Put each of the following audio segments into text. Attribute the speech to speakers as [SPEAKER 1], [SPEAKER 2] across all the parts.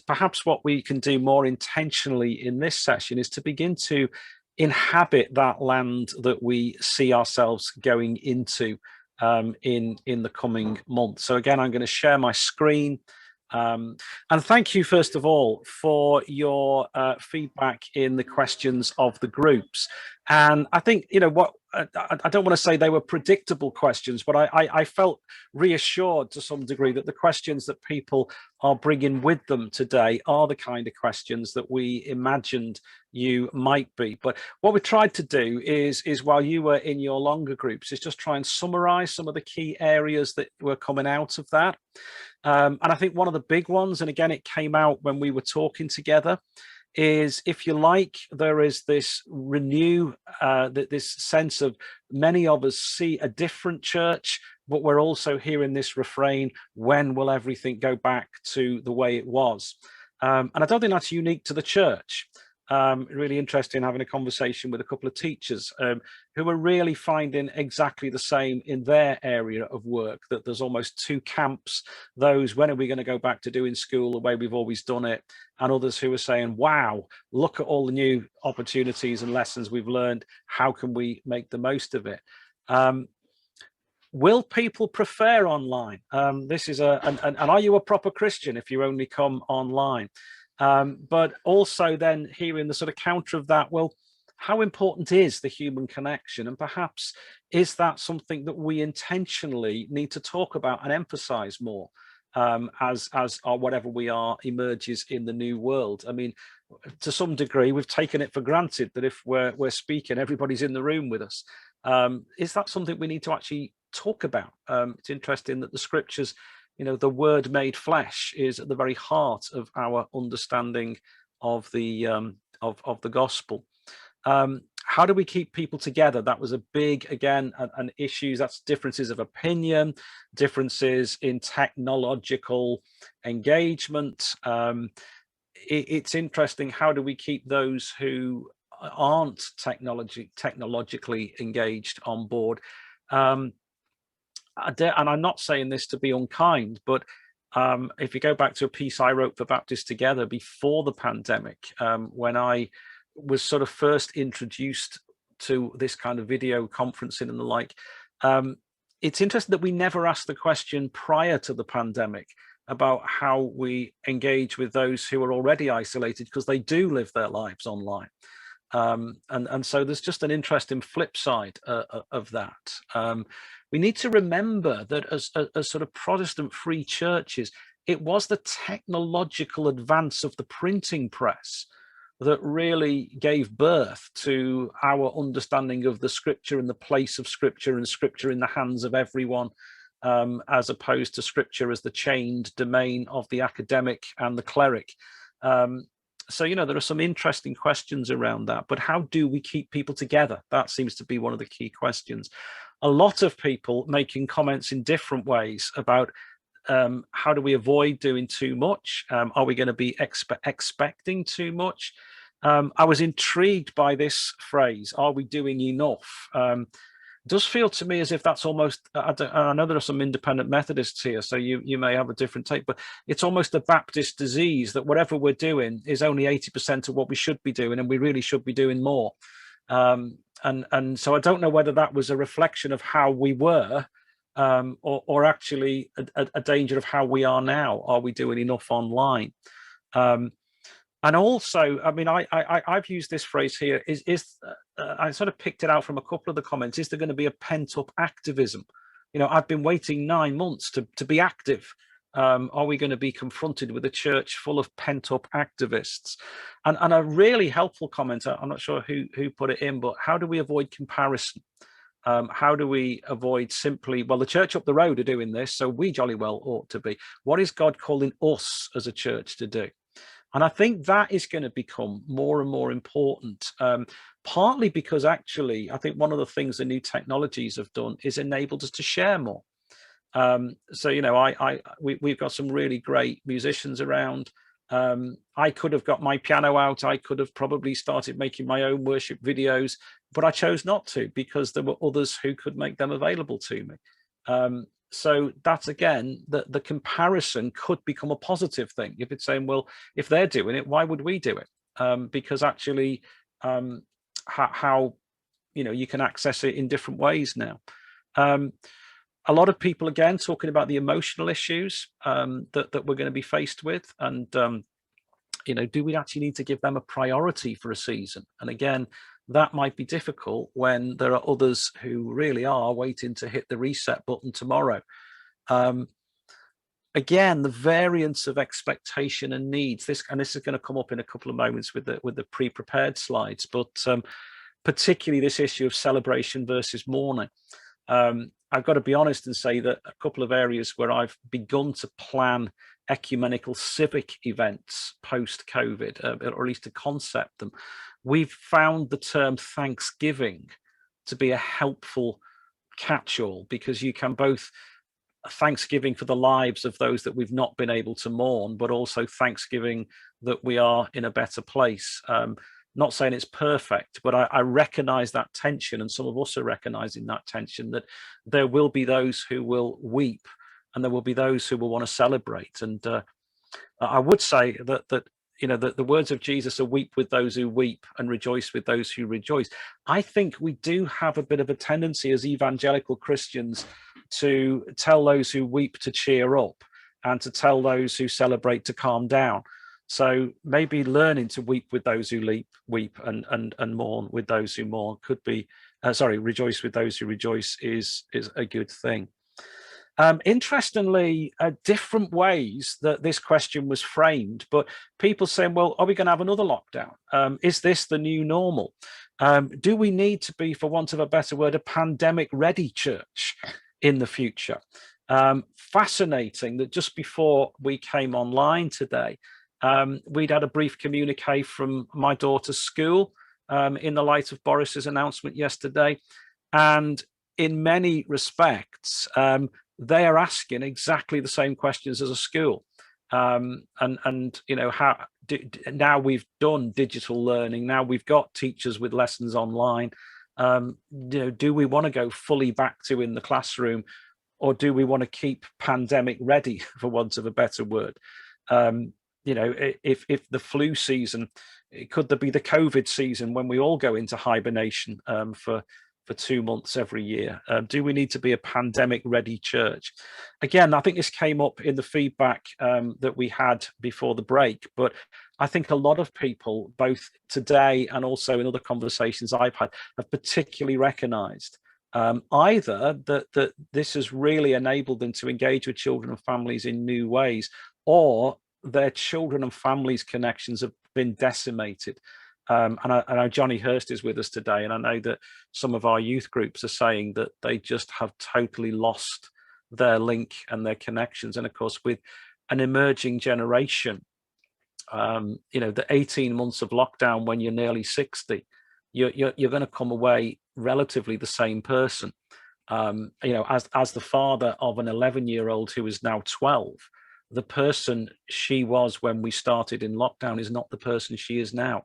[SPEAKER 1] perhaps what we can do more intentionally in this session is to begin to inhabit that land that we see ourselves going into in the coming months. So again, I'm going to share my screen. And thank you, first of all, for your feedback in the questions of the groups. And I think, you know, what I don't want to say they were predictable questions, but I felt reassured to some degree that the questions that people are bringing with them today are the kind of questions that we imagined you might be. But what we tried to do is while you were in your longer groups, is just try and summarize some of the key areas that were coming out of that. And I think one of the big ones, and again, it came out when we were talking together, is, if you like, there is this this sense of many of us see a different church, but we're also hearing this refrain, when will everything go back to the way it was? And I don't think that's unique to the church. Really interesting having a conversation with a couple of teachers who are really finding exactly the same in their area of work, that there's almost two camps: those, when are we going to go back to doing school the way we've always done it, and others who are saying, wow, look at all the new opportunities and lessons we've learned, how can we make the most of it? Will people prefer online? This is and are you a proper Christian if you only come online? But also then hearing the sort of counter of that, well, how important is the human connection? And perhaps is that something that we intentionally need to talk about and emphasize more as our whatever we are emerges in the new world? I mean, to some degree, we've taken it for granted that if we're speaking, everybody's in the room with us. Is that something we need to actually talk about? It's interesting that the scriptures, you know, the word made flesh is at the very heart of our understanding of the gospel. How do we keep people together? That was a big, again, an issue. That's differences of opinion, differences in technological engagement. It's interesting, how do we keep those who aren't technologically engaged on board? And I'm not saying this to be unkind, but if you go back to a piece I wrote for Baptist Together before the pandemic, when I was sort of first introduced to this kind of video conferencing and the like, it's interesting that we never asked the question prior to the pandemic about how we engage with those who are already isolated, because they do live their lives online. And so there's just an interesting flip side of that. We need to remember that as sort of Protestant free churches, it was the technological advance of the printing press that really gave birth to our understanding of the scripture and the place of scripture, and scripture in the hands of everyone, as opposed to scripture as the chained domain of the academic and the cleric. So, you know, there are some interesting questions around that, but how do we keep people together? That seems to be one of the key questions. A lot of people making comments in different ways about how do we avoid doing too much? Are we going to be expecting too much? I was intrigued by this phrase, are we doing enough? Does feel to me as if that's almost, I know there are some independent Methodists here, so you may have a different take, but it's almost a Baptist disease that whatever we're doing is only 80% of what we should be doing, and we really should be doing more. And so I don't know whether that was a reflection of how we were, or actually a danger of how we are now. Are we doing enough online? And also, I mean, I've used this phrase here, I sort of picked it out from a couple of the comments. Is there going to be a pent-up activism? You know, I've been waiting 9 months to be active. Are we going to be confronted with a church full of pent-up activists? And a really helpful comment, I'm not sure who put it in, but how do we avoid comparison? How do we avoid simply, well, the church up the road are doing this, so we jolly well ought to be. What is God calling us as a church to do? And I think that is going to become more and more important, partly because actually, I think one of the things the new technologies have done is enabled us to share more. So, you know, we've got some really great musicians around. I could have got my piano out. I could have probably started making my own worship videos, but I chose not to because there were others who could make them available to me. So that's, again, the comparison could become a positive thing. If it's saying, well, if they're doing it, why would we do it? Because actually, how you can access it in different ways now. A lot of people, again, talking about the emotional issues that we're going to be faced with, and do we actually need to give them a priority for a season? And again, that might be difficult when there are others who really are waiting to hit the reset button tomorrow. Again, the variance of expectation and needs. This is going to come up in a couple of moments with the pre-prepared slides, but particularly this issue of celebration versus mourning. I've got to be honest and say that a couple of areas where I've begun to plan ecumenical civic events post-COVID, or at least to concept them, we've found the term Thanksgiving to be a helpful catch-all, because you can both Thanksgiving for the lives of those that we've not been able to mourn, but also Thanksgiving that we are in a better place. Not saying it's perfect, but I recognize that tension, and some of us are recognizing that tension, that there will be those who will weep and there will be those who will want to celebrate. And I would say that the words of Jesus are, weep with those who weep and rejoice with those who rejoice. I think we do have a bit of a tendency as evangelical Christians to tell those who weep to cheer up, and to tell those who celebrate to calm down. So maybe learning to weep with those who weep and mourn with those who mourn could be, rejoice with those who rejoice is a good thing. Interestingly, different ways that this question was framed, but people saying, well, are we going to have another lockdown? Is this the new normal? Do we need to be, for want of a better word, a pandemic-ready church in the future? Fascinating that just before we came online today, we'd had a brief communique from my daughter's school in the light of Boris's announcement yesterday. And in many respects, they are asking exactly the same questions as a school. And now we've done digital learning, now we've got teachers with lessons online. Do we want to go fully back to in the classroom, or do we want to keep pandemic ready, for want of a better word? If the flu season, could there be the COVID season when we all go into hibernation for 2 months every year? Do we need to be a pandemic ready church? Again, I think this came up in the feedback that we had before the break, but I think a lot of people, both today and also in other conversations I've had, have particularly recognized either that this has really enabled them to engage with children and families in new ways, or their children and families connections have been decimated. And I know Johnny Hurst is with us today, and I know that some of our youth groups are saying that they just have totally lost their link and their connections. And of course, with an emerging generation, the 18 months of lockdown when you're nearly 60, you're going to come away relatively the same person. As the father of an 11-year-old who is now 12, the person she was when we started in lockdown is not the person she is now.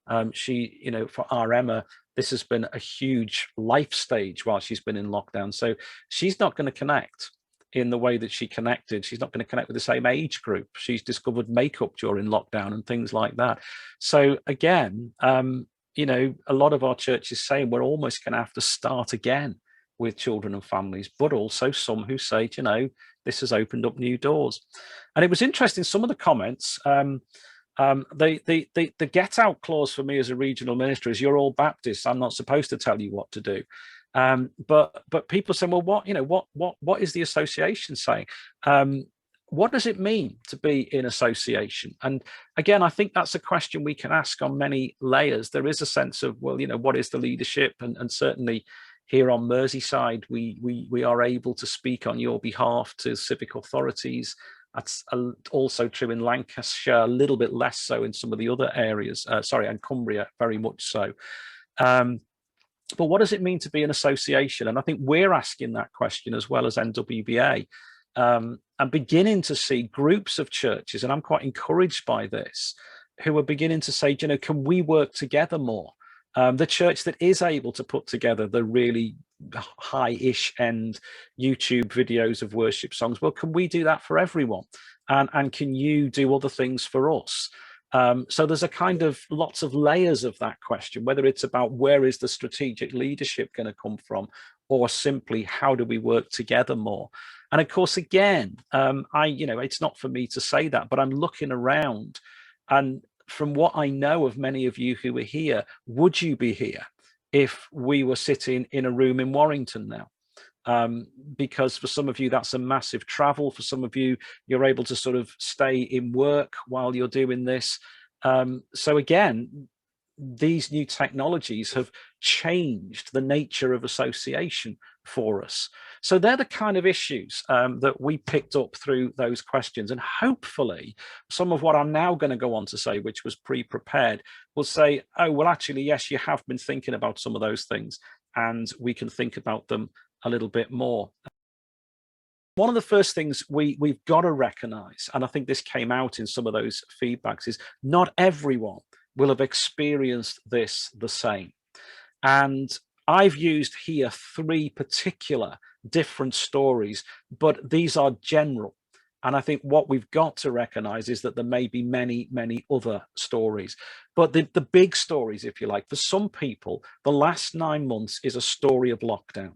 [SPEAKER 1] For our Emma, this has been a huge life stage while she's been in lockdown. So she's not going to connect in the way that she connected. She's not going to connect with the same age group. She's discovered makeup during lockdown and things like that. So again, a lot of our churches saying we're almost going to have to start again with children and families, but also some who say, this has opened up new doors. And it was interesting, some of the comments, the get out clause for me as a regional minister is, you're all Baptists, I'm not supposed to tell you what to do. But people say, well, what is the association saying? What does it mean to be in association? And again, I think that's a question we can ask on many layers. There is a sense of, well, what is the leadership? And certainly here on Merseyside, we are able to speak on your behalf to civic authorities. That's also true in Lancashire, a little bit less so in some of the other areas, and Cumbria, very much so. But what does it mean to be an association? And I think we're asking that question as well as NWBA, and beginning to see groups of churches, and I'm quite encouraged by this, who are beginning to say, can we work together more? The church that is able to put together the really high-ish end YouTube videos of worship songs. Well, can we do that for everyone? And can you do other things for us? So there's a kind of lots of layers of that question, whether it's about where is the strategic leadership going to come from, or simply how do we work together more? And of course, again, it's not for me to say that, but I'm looking around, and from what I know of many of you who are here, would you be here if we were sitting in a room in Warrington now? Because for some of you, that's a massive travel. For some of you, you're able to sort of stay in work while you're doing this. So again, these new technologies have changed the nature of association for us. So they're the kind of issues that we picked up through those questions. And hopefully some of what I'm now going to go on to say, which was pre-prepared, will say, oh, well, actually, yes, you have been thinking about some of those things, and we can think about them a little bit more. One of the first things we've got to recognize, and I think this came out in some of those feedbacks, is not everyone will have experienced this the same. And I've used here 3 particular different stories, but these are general. And I think what we've got to recognize is that there may be many, many other stories. But the big stories, if you like, for some people, the last 9 months is a story of lockdown.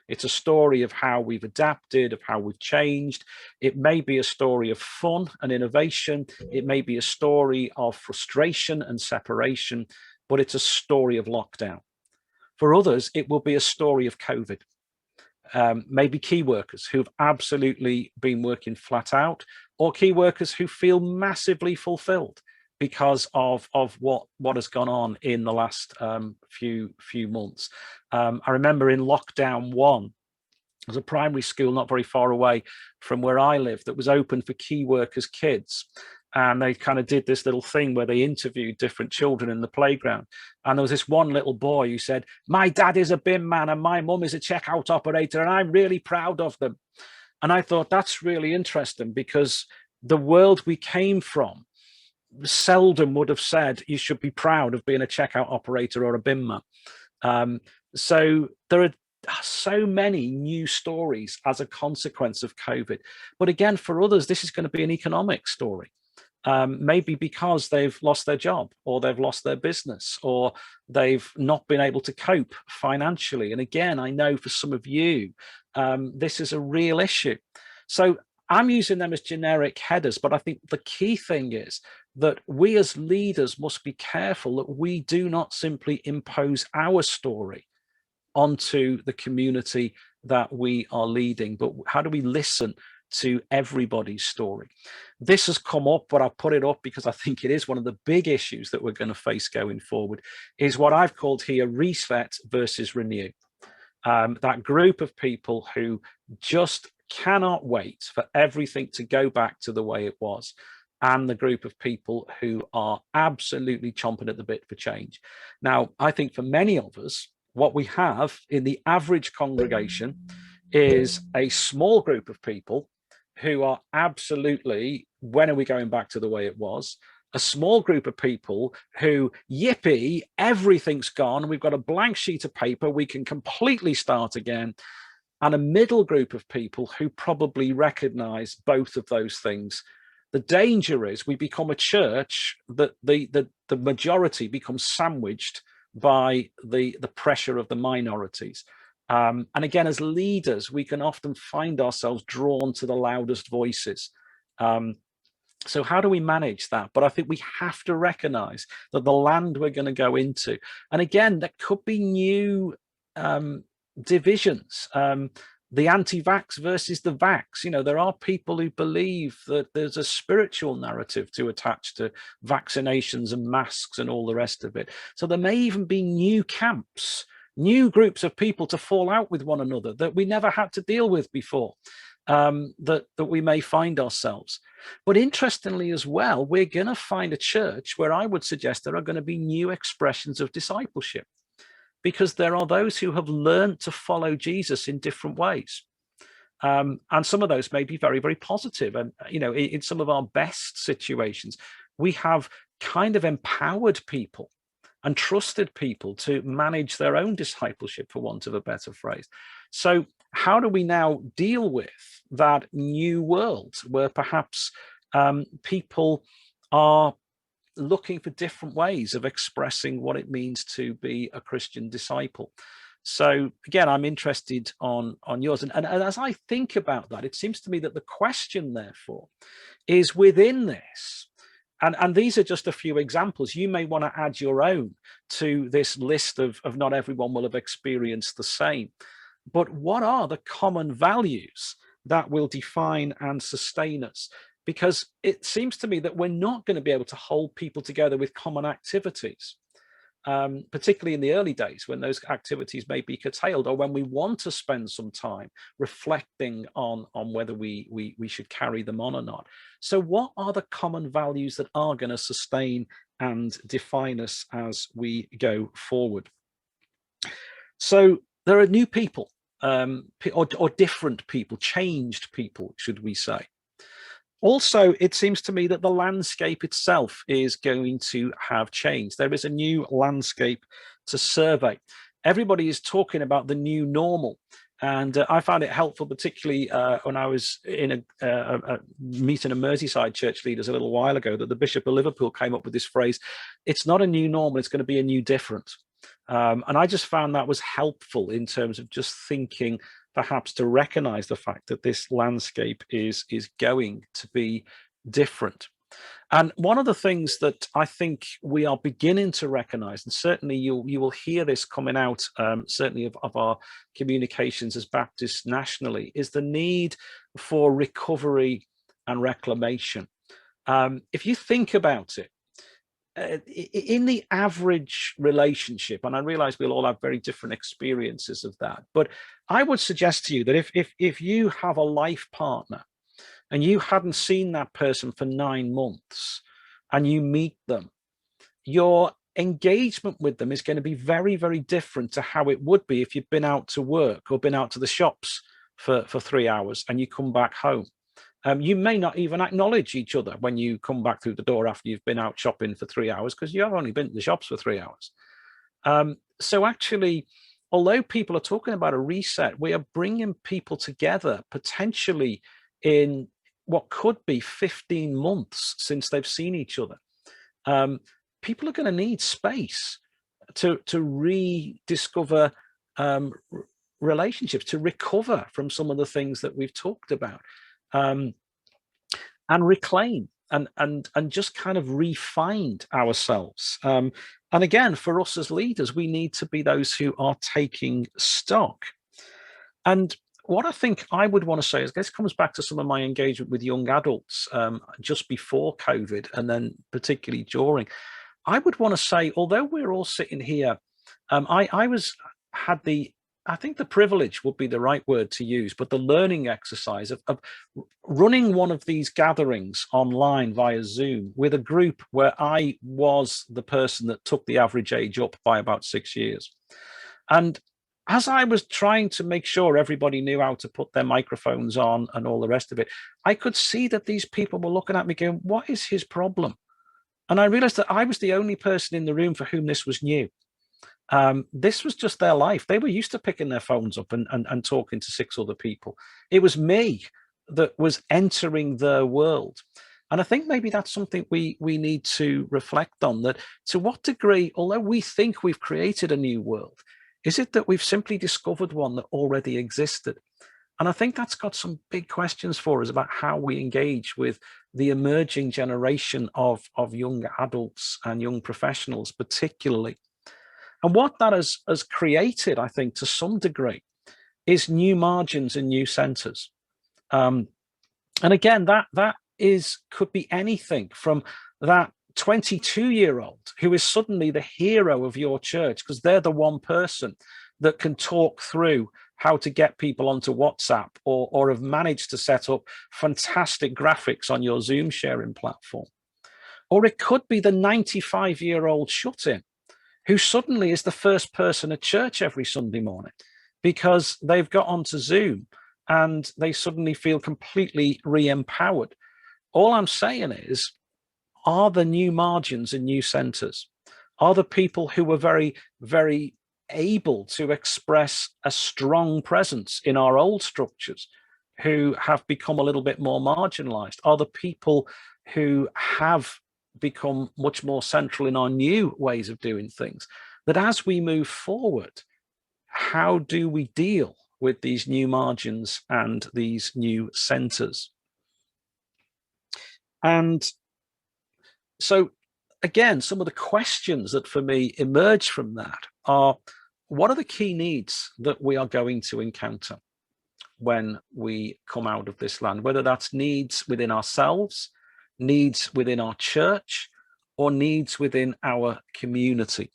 [SPEAKER 1] It's a story of how we've adapted, of how we've changed. It may be a story of fun and innovation. It may be a story of frustration and separation, but it's a story of lockdown. For others, it will be a story of COVID. Maybe key workers who've absolutely been working flat out, or key workers who feel massively fulfilled because of what has gone on in the last few months. I remember in lockdown 1, there's a primary school not very far away from where I live that was open for key workers' kids. And they kind of did this little thing where they interviewed different children in the playground. And there was this one little boy who said, my dad is a bin man and my mum is a checkout operator and I'm really proud of them. And I thought that's really interesting, because the world we came from seldom would have said you should be proud of being a checkout operator or a bin man. So there are so many new stories as a consequence of COVID. But again, for others, this is going to be an economic story. Maybe because they've lost their job, or they've lost their business, or they've not been able to cope financially. And again, I know for some of you, this is a real issue. So I'm using them as generic headers, but I think the key thing is that we as leaders must be careful that we do not simply impose our story onto the community that we are leading, but how do we listen to everybody's story? This has come up, but I've put it up because I think it is one of the big issues that we're going to face going forward, is what I've called here reset versus renew. That group of people who just cannot wait for everything to go back to the way it was, and the group of people who are absolutely chomping at the bit for change. Now, I think for many of us, what we have in the average congregation is a small group of people who are absolutely, when are we going back to the way it was? A small group of people who, yippee, everything's gone. We've got a blank sheet of paper. We can completely start again. And a middle group of people who probably recognize both of those things. The danger is we become a church that the majority becomes sandwiched by the pressure of the minorities. And again, as leaders, we can often find ourselves drawn to the loudest voices. So how do we manage that? But I think we have to recognize that the land we're going to go into, and again, there could be new divisions. The anti-vax versus the vax. You know, there are people who believe that there's a spiritual narrative to attach to vaccinations and masks and all the rest of it. So there may even be new camps, new groups of people to fall out with one another that we never had to deal with before, that we may find ourselves. But interestingly as well, we're going to find a church where I would suggest there are going to be new expressions of discipleship, because there are those who have learned to follow Jesus in different ways. And some of those may be very, very positive. And, you know, in some of our best situations, we have kind of empowered people and trusted people to manage their own discipleship, for want of a better phrase. So how do we now deal with that new world where perhaps people are looking for different ways of expressing what it means to be a Christian disciple? So again, I'm interested on yours. And as I think about that, it seems to me that the question, therefore, is within this. And these are just a few examples. You may want to add your own to this list of not everyone will have experienced the same. But what are the common values that will define and sustain us? Because it seems to me that we're not going to be able to hold people together with common activities. Particularly in the early days when those activities may be curtailed, or when we want to spend some time reflecting on whether we should carry them on or not. So what are the common values that are going to sustain and define us as we go forward? So there are new people, or different people, changed people, should we say. Also, it seems to me that the landscape itself is going to have changed. There is a new landscape to survey. Everybody is talking about the new normal. And I found it helpful, particularly when I was in a meeting of Merseyside church leaders a little while ago, that the Bishop of Liverpool came up with this phrase: it's not a new normal, it's going to be a new different. And I just found that was helpful in terms of just thinking, perhaps, to recognize the fact that this landscape is going to be different. And one of the things that I think we are beginning to recognize, and certainly you will hear this coming out, certainly of our communications as Baptists nationally, is the need for recovery and reclamation. If you think about it, in the average relationship, and I realize we'll all have very different experiences of that, but I would suggest to you that if you have a life partner and you hadn't seen that person for 9 months and you meet them, your engagement with them is going to be very, very different to how it would be if you've been out to work or been out to the shops for 3 hours and you come back home. You may not even acknowledge each other when you come back through the door after you've been out shopping for 3 hours, because you have only been to the shops for 3 hours. So actually, although people are talking about a reset, we are bringing people together potentially in what could be 15 months since they've seen each other. People are going to need space to rediscover relationships, to recover from some of the things that we've talked about. And reclaim and just kind of re-find ourselves. And again, for us as leaders, we need to be those who are taking stock. And what I think I would want to say is, this comes back to some of my engagement with young adults just before COVID, and then particularly during. I would want to say, although we're all sitting here, I think the privilege would be the right word to use, but the learning exercise of running one of these gatherings online via Zoom with a group where I was the person that took the average age up by about 6 years. And as I was trying to make sure everybody knew how to put their microphones on and all the rest of it, I could see that these people were looking at me going, what is his problem? And I realized that I was the only person in the room for whom this was new. This was just their life. They were used to picking their phones up and talking to 6 other people. It was me that was entering their world. And I think maybe that's something we need to reflect on, that to what degree, although we think we've created a new world, is it that we've simply discovered one that already existed? And I think that's got some big questions for us about how we engage with the emerging generation of young adults and young professionals, particularly. And what that has created, I think, to some degree, is new margins and new centres. And again, that could be anything from that 22-year-old who is suddenly the hero of your church because they're the one person that can talk through how to get people onto WhatsApp, or have managed to set up fantastic graphics on your Zoom sharing platform. Or it could be the 95-year-old shut-in who suddenly is the first person at church every Sunday morning because they've got onto Zoom and they suddenly feel completely re-empowered. All I'm saying is, are there new margins and new centres? Are the people who are very, very able to express a strong presence in our old structures, who have become a little bit more marginalized? Are the people who have become much more central in our new ways of doing things? That as we move forward, how do we deal with these new margins and these new centers? And so, again, some of the questions that for me emerge from that are, what are the key needs that we are going to encounter when we come out of this land, whether that's needs within ourselves, needs within our church, or needs within our community?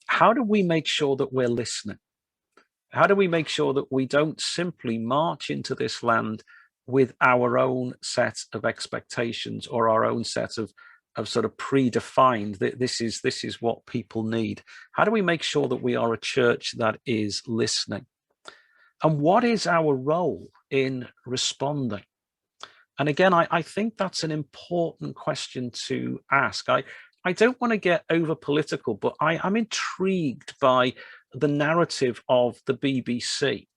[SPEAKER 1] How do we make sure that we're listening? How do we make sure that we don't simply march into this land with our own set of expectations or our own set of sort of predefined that this is what people need? How do we make sure that we are a church that is listening? And what is our role in responding? And again, I think that's an important question to ask. I don't want to get over political, but I'm intrigued by the narrative of the BBC.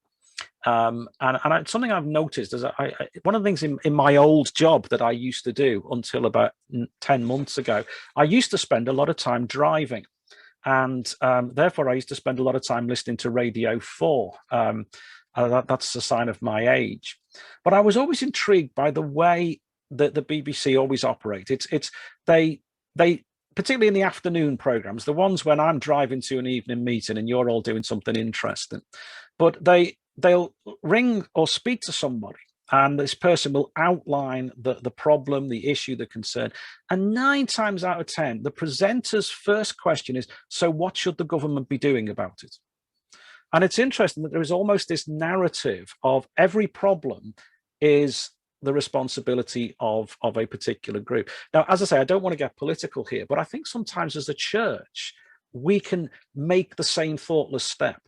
[SPEAKER 1] And it's something I've noticed is one of the things in my old job that I used to do until about 10 months ago, I used to spend a lot of time driving. And therefore, I used to spend a lot of time listening to Radio 4. That's a sign of my age. But I was always intrigued by the way that the BBC always operate. They particularly in the afternoon programs, the ones when I'm driving to an evening meeting and you're all doing something interesting, but they'll ring or speak to somebody, and this person will outline the problem, the issue, the concern. And 9 times out of 10, the presenter's first question is, so what should the government be doing about it? And it's interesting that there is almost this narrative of every problem is the responsibility of a particular group. Now, as I say, I don't want to get political here, but I think sometimes as a church, we can make the same thoughtless step.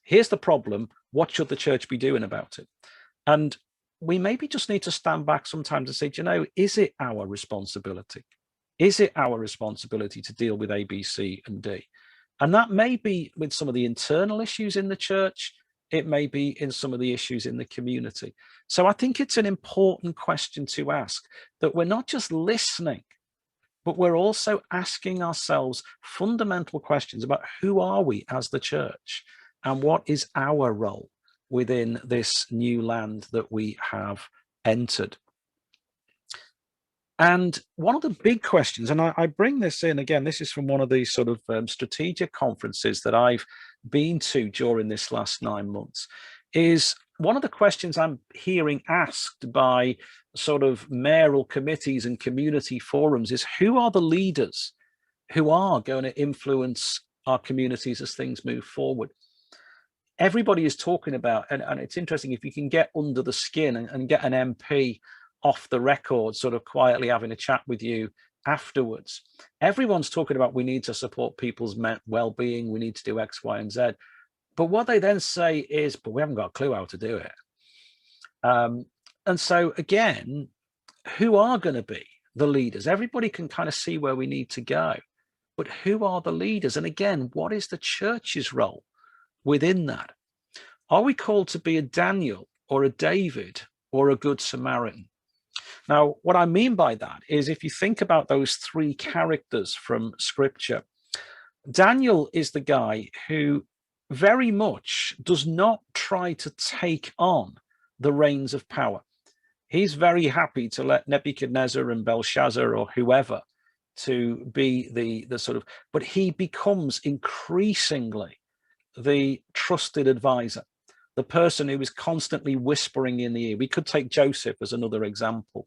[SPEAKER 1] Here's the problem. What should the church be doing about it? And we maybe just need to stand back sometimes and say, do you know, is it our responsibility? Is it our responsibility to deal with A, B, C, and D? And that may be with some of the internal issues in the church. It may be in some of the issues in the community. So I think it's an important question to ask, that we're not just listening, but we're also asking ourselves fundamental questions about who are we as the church and what is our role within this new land that we have entered. And one of the big questions, and I bring this in again, this is from one of these sort of strategic conferences that I've been to during this last 9 months, is one of the questions I'm hearing asked by sort of mayoral committees and community forums is, who are the leaders who are going to influence our communities as things move forward? Everybody is talking about, and it's interesting, if you can get under the skin and get an MP off the record, sort of quietly having a chat with you afterwards, everyone's talking about, we need to support people's well-being, we need to do X, Y, and Z. But what they then say is, but we haven't got a clue how to do it. And so again, who are going to be the leaders? Everybody can kind of see where we need to go, but who are the leaders? And again, what is the church's role within that? Are we called to be a Daniel or a David or a Good Samaritan? Now, what I mean by that is, if you think about those 3 characters from Scripture, Daniel is the guy who very much does not try to take on the reins of power. He's very happy to let Nebuchadnezzar and Belshazzar or whoever to be the sort of, but he becomes increasingly the trusted advisor, the person who is constantly whispering in the ear. We could take Joseph as another example.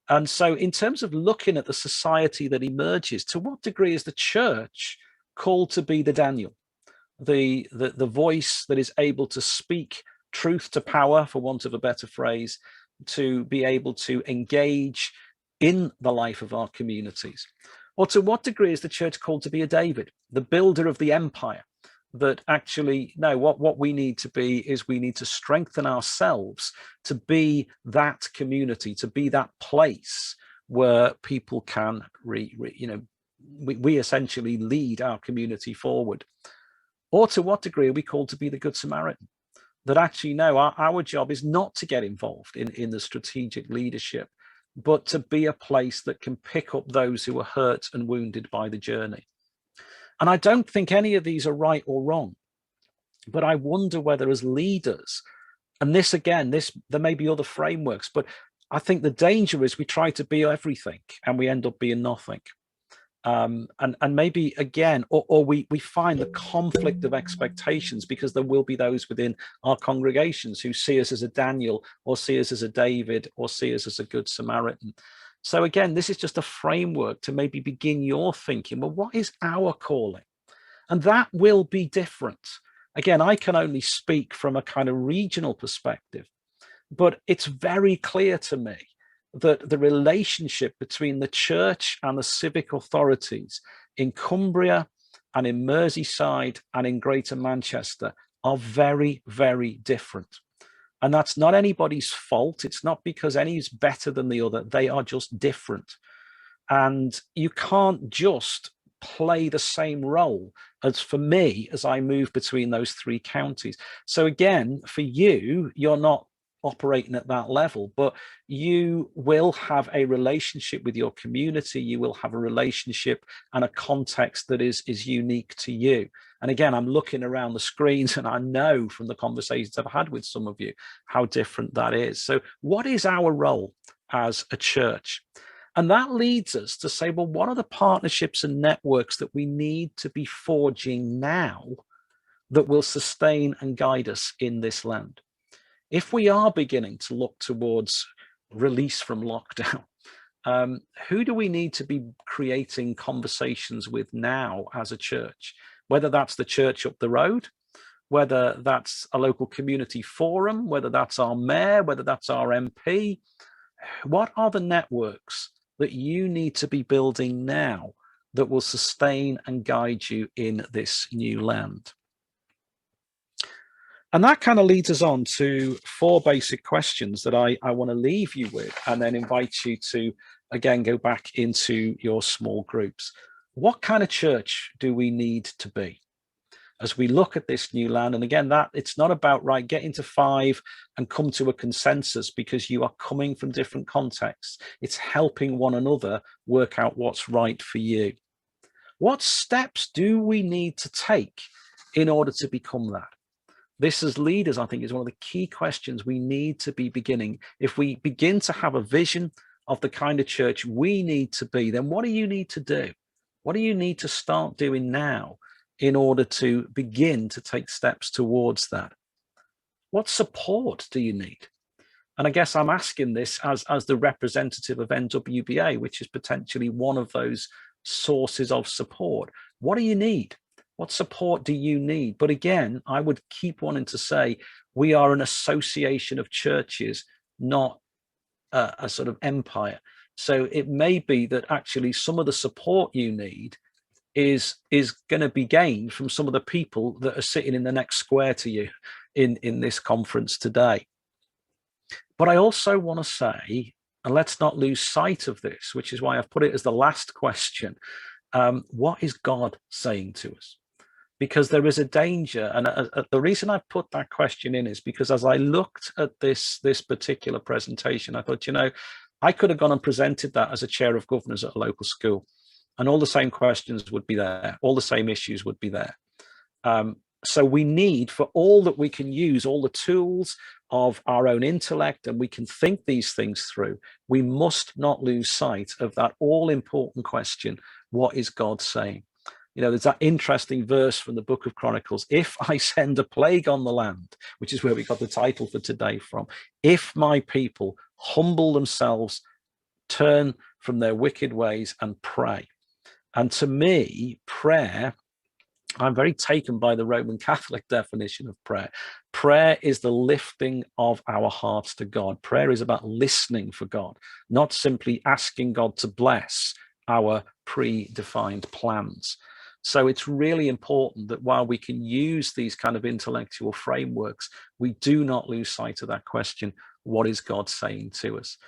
[SPEAKER 1] And so in terms of looking at the society that emerges, to what degree is the church called to be the Daniel, the voice that is able to speak truth to power, for want of a better phrase, to be able to engage in the life of our communities? Or to what degree is the church called to be a David, the builder of the empire, that actually, no, what we need to be is, we need to strengthen ourselves to be that community, to be that place where people can we essentially lead our community forward? Or to what degree are we called to be the Good Samaritan? That actually, no, our job is not to get involved in the strategic leadership, but to be a place that can pick up those who are hurt and wounded by the journey. And I don't think any of these are right or wrong, but I wonder whether as leaders, and this again, there may be other frameworks, but I think the danger is we try to be everything and we end up being nothing. And maybe again, or we find the conflict of expectations, because there will be those within our congregations who see us as a Daniel, or see us as a David, or see us as a Good Samaritan. So again, this is just a framework to maybe begin your thinking, well, what is our calling? And that will be different. Again, I can only speak from a kind of regional perspective, but it's very clear to me that the relationship between the church and the civic authorities in Cumbria and in Merseyside and in Greater Manchester are very, very different. And that's not anybody's fault. It's not because any is better than the other. They are just different. And you can't just play the same role as for me as I move between those three counties. So again, for you, you're not operating at that level, but you will have a relationship with your community. You will have a relationship and a context that is unique to you. And again, I'm looking around the screens and I know from the conversations I've had with some of you how different that is. So what is our role as a church? And that leads us to say, well, what are the partnerships and networks that we need to be forging now that will sustain and guide us in this land? If we are beginning to look towards release from lockdown, who do we need to be creating conversations with now as a church? Whether that's the church up the road, whether that's a local community forum, whether that's our mayor, whether that's our MP, what are the networks that you need to be building now that will sustain and guide you in this new land? And that kind of leads us on to four basic questions that I want to leave you with, and then invite you to, again, go back into your small groups. What kind of church do we need to be as we look at this new land? And again, that it's not about, right, get into five and come to a consensus, because you are coming from different contexts. It's helping one another work out what's right for you. What steps do we need to take in order to become that? This, as leaders, I think, is one of the key questions we need to be beginning. If we begin to have a vision of the kind of church we need to be, then what do you need to do? What do you need to start doing now in order to begin to take steps towards that? What support do you need? And I guess I'm asking this as the representative of NWBA, which is potentially one of those sources of support. What do you need? What support do you need? But again, I would keep wanting to say we are an association of churches, not a sort of empire. So it may be that actually some of the support you need is going to be gained from some of the people that are sitting in the next square to you in this conference today. But I also want to say, and let's not lose sight of this, which is why I've put it as the last question, what is God saying to us? Because there is a danger, and the reason I put that question in is because as I looked at this particular presentation, I thought, I could have gone and presented that as a chair of governors at a local school, and all the same questions would be there, all the same issues would be there. So we need, for all that we can use, all the tools of our own intellect, and we can think these things through, we must not lose sight of that all-important question, what is God saying? There's that interesting verse from the book of Chronicles, if I send a plague on the land, which is where we got the title for today from, if my people humble themselves, turn from their wicked ways and pray. And to me, prayer, I'm very taken by the Roman Catholic definition of prayer. Prayer is the lifting of our hearts to God. Prayer is about listening for God, not simply asking God to bless our predefined plans. So it's really important that while we can use these kind of intellectual frameworks, we do not lose sight of that question, what is God saying to us?